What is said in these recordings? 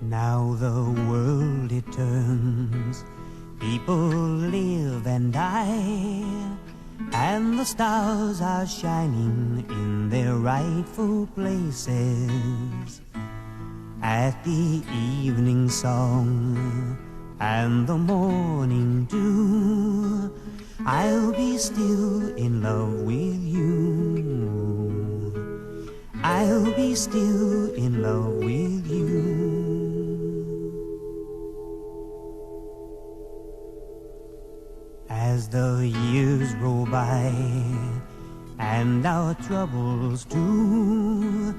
Now the world it turns, people live and die, and the stars are shining in their rightful places. At the evening song and the morning dew, I'll be still in love with you. I'll be still in love with you. As the years roll by and our troubles too,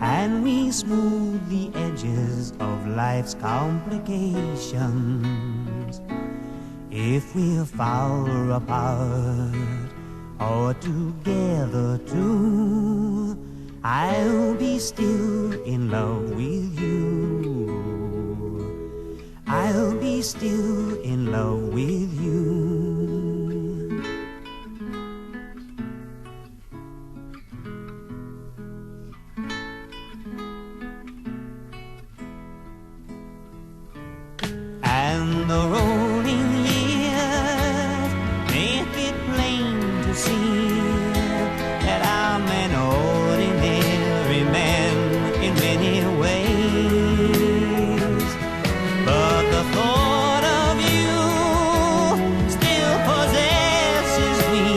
and we smooth the edges of life's complications, if we're far apart or together too, I'll be still in love with you. I'll be still in love with you. And the rolling years make it plain to see that I'm an ordinary man in many ways. But the thought of you still possesses me,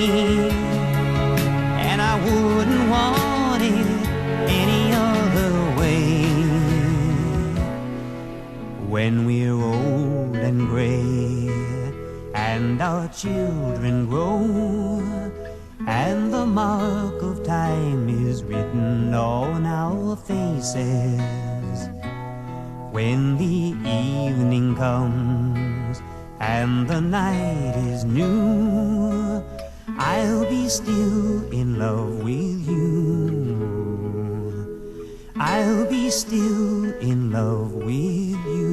and I wouldn't want it any other way. When we're old and gray, and our children grow, and the mark of time is written on our faces, when the evening comes and the night is new, I'll be still in love with you. I'll be still in love with you.